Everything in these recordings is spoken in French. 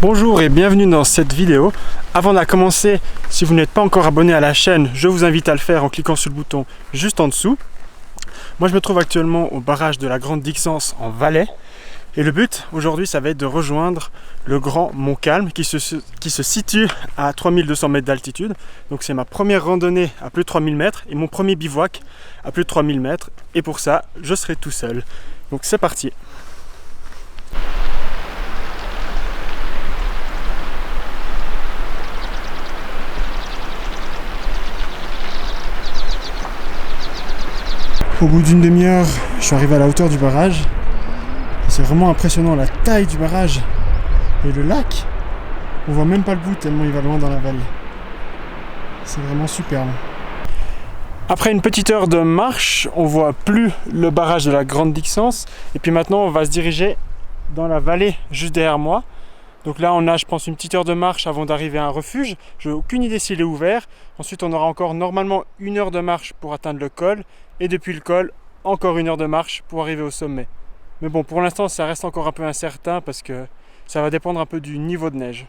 Bonjour et bienvenue dans cette vidéo. Avant de commencer, si vous n'êtes pas encore abonné à la chaîne, je vous invite à le faire en cliquant sur le bouton juste en dessous. Moi je me trouve actuellement au barrage de la Grande Dixence en Valais. Et le but aujourd'hui ça va être de rejoindre le Grand Montcalm qui se situe à 3200 mètres d'altitude. Donc c'est ma première randonnée à plus de 3000 mètres et mon premier bivouac à plus de 3000 mètres. Et pour ça, je serai tout seul. Donc c'est parti. Au bout d'une demi-heure, je suis arrivé à la hauteur du barrage. C'est vraiment impressionnant la taille du barrage. Et le lac, on voit même pas le bout tellement il va loin dans la vallée. C'est vraiment superbe. Après une petite heure de marche, on voit plus le barrage de la Grande Dixence. Et puis maintenant, on va se diriger dans la vallée juste derrière moi. Donc là, on a, je pense, une petite heure de marche avant d'arriver à un refuge. Je n'ai aucune idée s'il est ouvert. Ensuite, on aura encore normalement une heure de marche pour atteindre le col. Et depuis le col, encore une heure de marche pour arriver au sommet. Mais bon, pour l'instant, ça reste encore un peu incertain parce que ça va dépendre un peu du niveau de neige.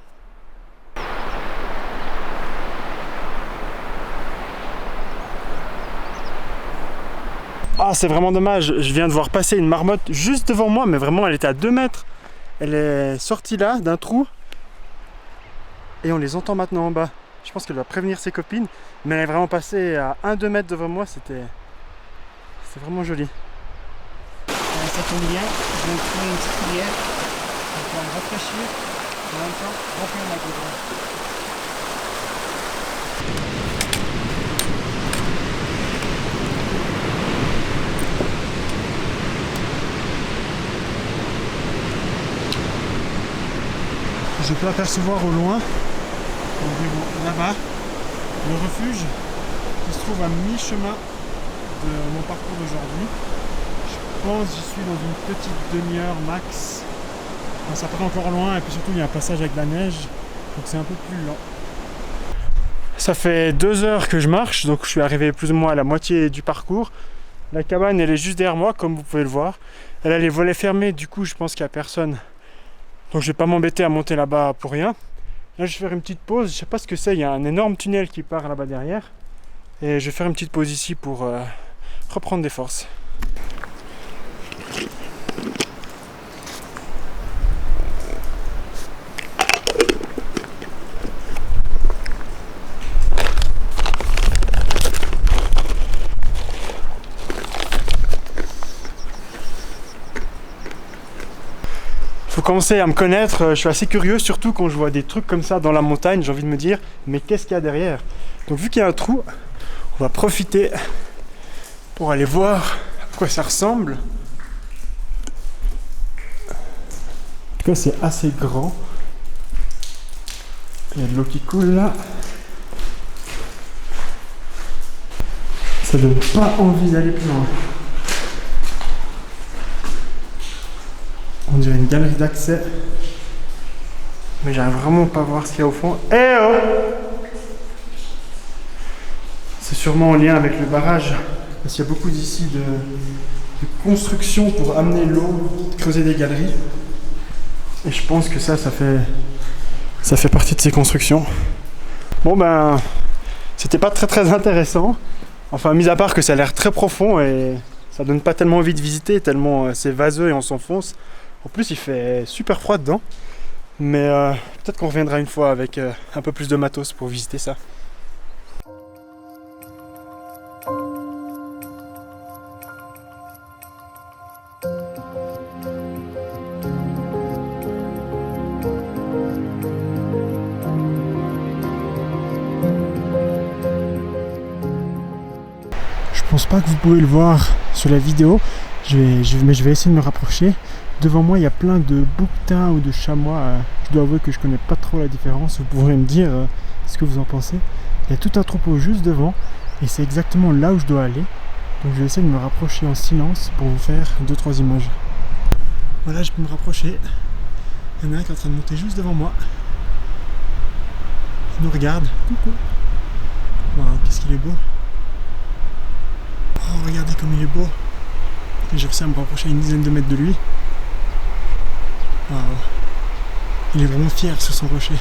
Ah, c'est vraiment dommage. Je viens de voir passer une marmotte juste devant moi, mais vraiment, elle était à 2 mètres. Elle est sortie là, d'un trou. Et on les entend maintenant en bas. Je pense qu'elle va prévenir ses copines. Mais elle est vraiment passée à 1-2 mètres devant moi. C'est vraiment joli. Ça tombe bien, je vais me prendre une petite cuillère pour pouvoir me rafraîchir et en même temps remplir ma gourde. Je peux apercevoir au loin, là-bas, le refuge qui se trouve à mi-chemin de mon parcours d'aujourd'hui. Je pense que j'y suis dans une petite demi-heure max. Enfin, ça paraît encore loin et puis surtout il y a un passage avec la neige, donc c'est un peu plus lent. Ça fait 2 heures que je marche, donc je suis arrivé plus ou moins à la moitié du parcours. La cabane elle est juste derrière moi comme vous pouvez le voir. Elle a les volets fermés, du coup je pense qu'il n'y a personne. Donc je vais pas m'embêter à monter là-bas pour rien. Là je vais faire une petite pause, je sais pas ce que c'est, il y a un énorme tunnel qui part là-bas derrière. Et je vais faire une petite pause ici pour reprendre des forces. Faut commencer à me connaître, je suis assez curieux, surtout quand je vois des trucs comme ça dans la montagne, j'ai envie de me dire, mais qu'est-ce qu'il y a derrière? Donc vu qu'il y a un trou, on va profiter pour aller voir à quoi ça ressemble. En tout cas c'est assez grand. Il y a de l'eau qui coule là. Ça donne pas envie d'aller plus loin. On dirait une galerie d'accès. Mais j'arrive vraiment pas à voir ce qu'il y a au fond. Eh oh! C'est sûrement en lien avec le barrage. Parce qu'il y a beaucoup d'ici de construction pour amener l'eau, creuser des galeries. Et je pense que ça fait partie de ces constructions. Bon ben, c'était pas très intéressant. Enfin, mis à part que ça a l'air très profond et ça donne pas tellement envie de visiter, tellement c'est vaseux et on s'enfonce. En plus, il fait super froid dedans. Mais peut-être qu'on reviendra une fois avec un peu plus de matos pour visiter ça. Je pense pas que vous pouvez le voir sur la vidéo, mais je vais essayer de me rapprocher. Devant moi, il y a plein de bouquetins ou de chamois. Je dois avouer que je connais pas trop la différence. Vous pourrez me dire ce que vous en pensez. Il y a tout un troupeau juste devant et c'est exactement là où je dois aller. Donc je vais essayer de me rapprocher en silence pour vous faire 2-3 images. Voilà, je peux me rapprocher. Il y en a un qui est en train de monter juste devant moi. Il nous regarde. Coucou. Waouh, qu'est-ce qu'il est beau. Oh, regardez comme il est beau. J'ai réussi à me rapprocher à une dizaine de mètres de lui. Waouh. Il est vraiment fier sur son rocher.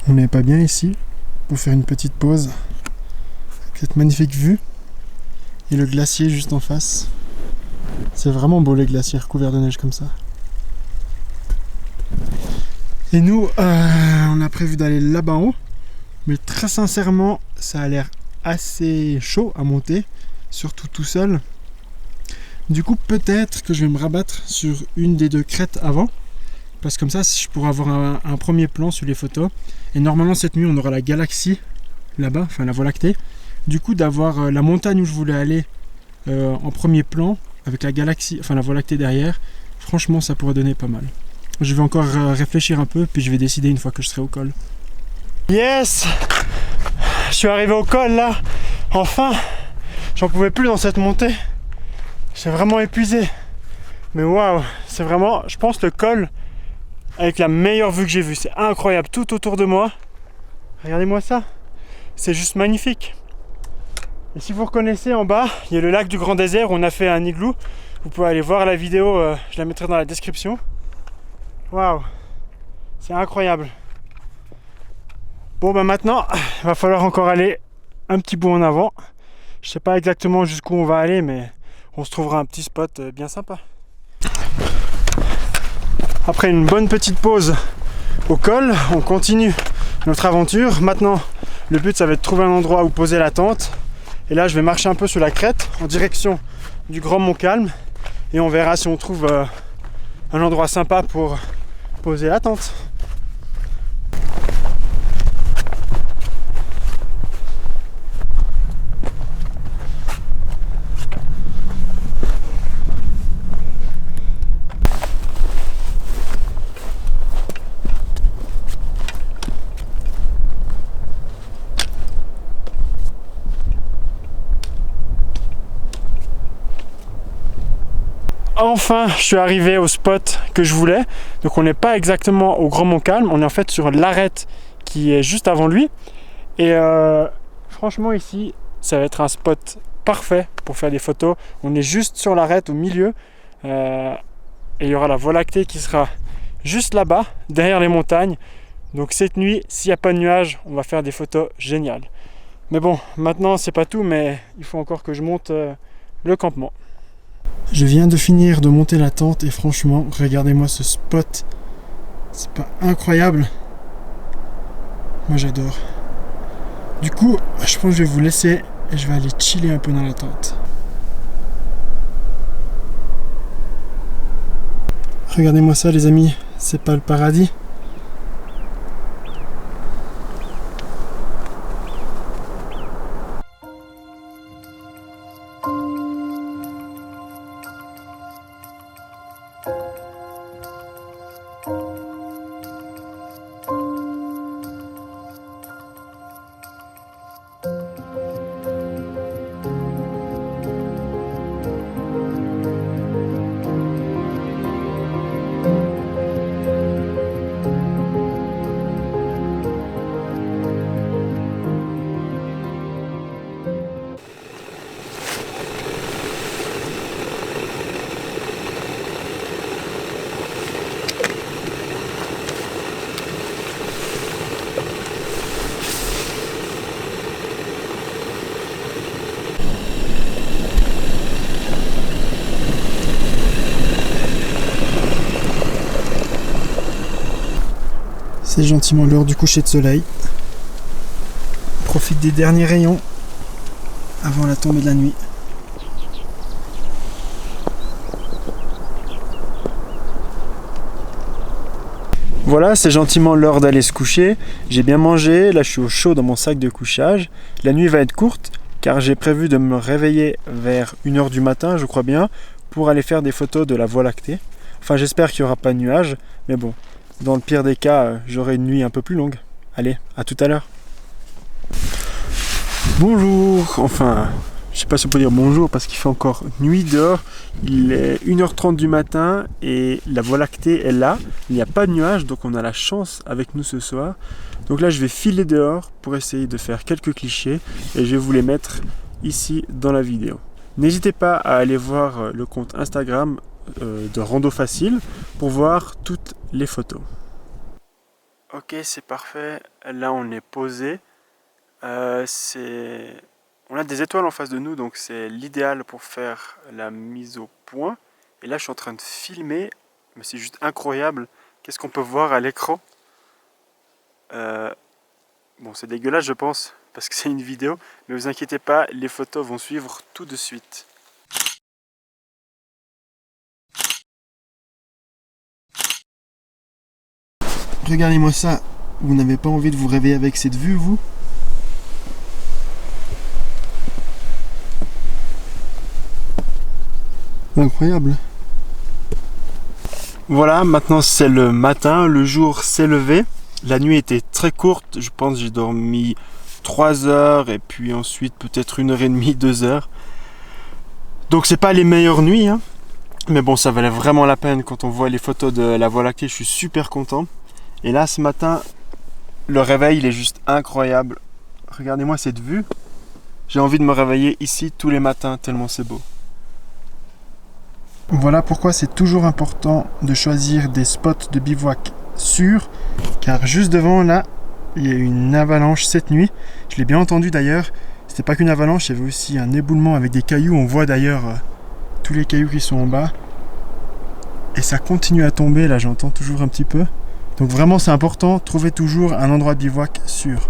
On n'est pas bien ici pour faire une petite pause. Cette magnifique vue et le glacier juste en face. C'est vraiment beau les glaciers recouverts de neige comme ça. Et nous, on a prévu d'aller là-bas en haut. Mais très sincèrement, ça a l'air assez chaud à monter, surtout tout seul. Du coup, peut-être que je vais me rabattre sur une des deux crêtes avant. Parce que comme ça, je pourrai avoir un premier plan sur les photos. Et normalement, cette nuit, on aura la galaxie là-bas, enfin la Voie lactée. Du coup, d'avoir la montagne où je voulais aller en premier plan, avec la galaxie, enfin la Voie lactée derrière, franchement, ça pourrait donner pas mal. Je vais encore réfléchir un peu, puis je vais décider une fois que je serai au col. Yes! Je suis arrivé au col là, enfin! J'en pouvais plus dans cette montée. J'ai vraiment épuisé. Mais waouh, c'est vraiment, je pense, le col avec la meilleure vue que j'ai vue. C'est incroyable, tout autour de moi. Regardez-moi ça. C'est juste magnifique. Et si vous reconnaissez en bas, il y a le lac du Grand Désert où on a fait un igloo. Vous pouvez aller voir la vidéo, je la mettrai dans la description. Waouh, c'est incroyable. Bon bah maintenant, il va falloir encore aller un petit bout en avant. Je sais pas exactement jusqu'où on va aller, mais on se trouvera un petit spot bien sympa. Après une bonne petite pause au col, on continue notre aventure. Maintenant, le but ça va être de trouver un endroit où poser la tente. Et là, je vais marcher un peu sur la crête en direction du Grand Montcalm. Et on verra si on trouve un endroit sympa pour poser la tente. Enfin, je suis arrivé au spot que je voulais. Donc on n'est pas exactement au Grand Montcalm, on est en fait sur l'arête qui est juste avant lui. Et franchement ici, ça va être un spot parfait pour faire des photos. On est juste sur l'arête au milieu. Et il y aura la Voie lactée qui sera juste là-bas, derrière les montagnes. Donc cette nuit, s'il n'y a pas de nuages, on va faire des photos géniales. Mais bon, maintenant c'est pas tout, mais il faut encore que je monte le campement. Je viens de finir de monter la tente et franchement, regardez-moi ce spot. C'est pas incroyable? Moi j'adore. Du coup, je pense que je vais vous laisser et je vais aller chiller un peu dans la tente. Regardez-moi ça les amis, c'est pas le paradis? C'est gentiment l'heure du coucher de soleil. On profite des derniers rayons avant la tombée de la nuit. Voilà, c'est gentiment l'heure d'aller se coucher. J'ai bien mangé, là je suis au chaud dans mon sac de couchage. La nuit va être courte car j'ai prévu de me réveiller vers 1h du matin, je crois bien, pour aller faire des photos de la Voie lactée. Enfin, j'espère qu'il n'y aura pas de nuages, mais bon. Dans le pire des cas, j'aurai une nuit un peu plus longue. Allez, à tout à l'heure. Bonjour, enfin, je sais sais pas si on peut dire bonjour parce qu'il fait encore nuit dehors. Il est 1h30 du matin et la Voie lactée est là. Il n'y a pas de nuages, donc on a la chance avec nous ce soir. Donc là, je vais filer dehors pour essayer de faire quelques clichés et je vais vous les mettre ici dans la vidéo. N'hésitez pas à aller voir le compte Instagram de Rando Facile pour voir toutes les photos. Ok, c'est parfait. Là, on est posé. On a des étoiles en face de nous, donc c'est l'idéal pour faire la mise au point. Et là, je suis en train de filmer, mais c'est juste incroyable. Qu'est-ce qu'on peut voir à l'écran? Bon, c'est dégueulasse, je pense, parce que c'est une vidéo, mais vous inquiétez pas, les photos vont suivre tout de suite. Regardez-moi ça, vous n'avez pas envie de vous réveiller avec cette vue, vous? Incroyable. Voilà, maintenant c'est le matin, le jour s'est levé. La nuit était très courte, je pense que j'ai dormi 3 heures et puis ensuite peut-être 1h30, 2 heures. Donc c'est pas les meilleures nuits, hein. Mais bon, ça valait vraiment la peine quand on voit les photos de la Voie lactée, je suis super content. Et là ce matin, le réveil il est juste incroyable. Regardez-moi cette vue. J'ai envie de me réveiller ici tous les matins tellement c'est beau. Voilà pourquoi c'est toujours important de choisir des spots de bivouac sûrs, car juste devant là, il y a eu une avalanche cette nuit. Je l'ai bien entendu d'ailleurs, c'était pas qu'une avalanche, il y avait aussi un éboulement avec des cailloux. On voit d'ailleurs tous les cailloux qui sont en bas. Et ça continue à tomber, là j'entends toujours un petit peu. Donc vraiment c'est important, trouvez toujours un endroit de bivouac sûr.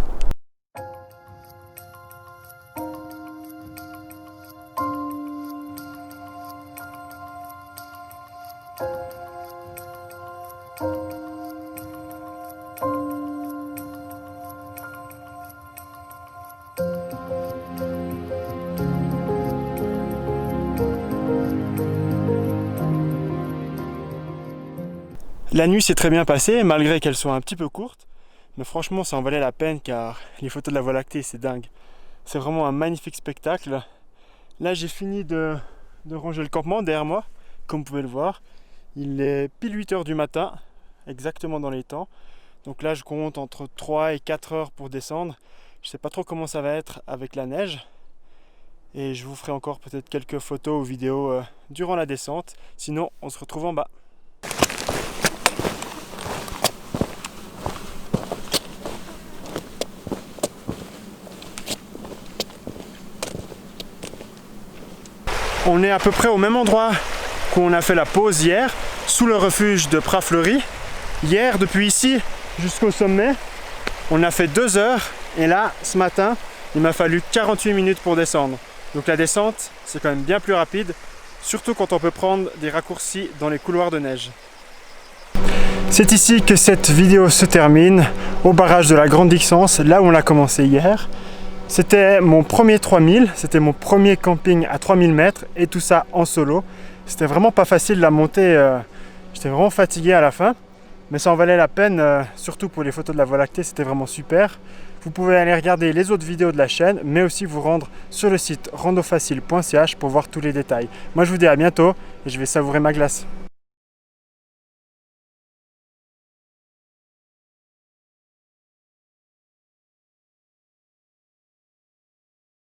La nuit s'est très bien passée, malgré qu'elle soit un petit peu courte. Mais franchement, ça en valait la peine car les photos de la Voie lactée, c'est dingue. C'est vraiment un magnifique spectacle. Là, j'ai fini de ranger le campement derrière moi, comme vous pouvez le voir. Il est pile 8 h du matin, exactement dans les temps. Donc là, je compte entre 3 et 4 heures pour descendre. Je ne sais pas trop comment ça va être avec la neige. Et je vous ferai encore peut-être quelques photos ou vidéos durant la descente. Sinon, on se retrouve en bas. On est à peu près au même endroit qu'on a fait la pause hier, sous le refuge de Pras-Fleury. Hier, depuis ici jusqu'au sommet, on a fait 2 heures. Et là, ce matin, il m'a fallu 48 minutes pour descendre. Donc la descente, c'est quand même bien plus rapide, surtout quand on peut prendre des raccourcis dans les couloirs de neige. C'est ici que cette vidéo se termine, au barrage de la Grande Dixence, là où on a commencé hier. C'était mon premier 3000, c'était mon premier camping à 3000 mètres et tout ça en solo. C'était vraiment pas facile la montée, j'étais vraiment fatigué à la fin. Mais ça en valait la peine, surtout pour les photos de la Voie lactée, c'était vraiment super. Vous pouvez aller regarder les autres vidéos de la chaîne, mais aussi vous rendre sur le site randofacile.ch pour voir tous les détails. Moi je vous dis à bientôt et je vais savourer ma glace.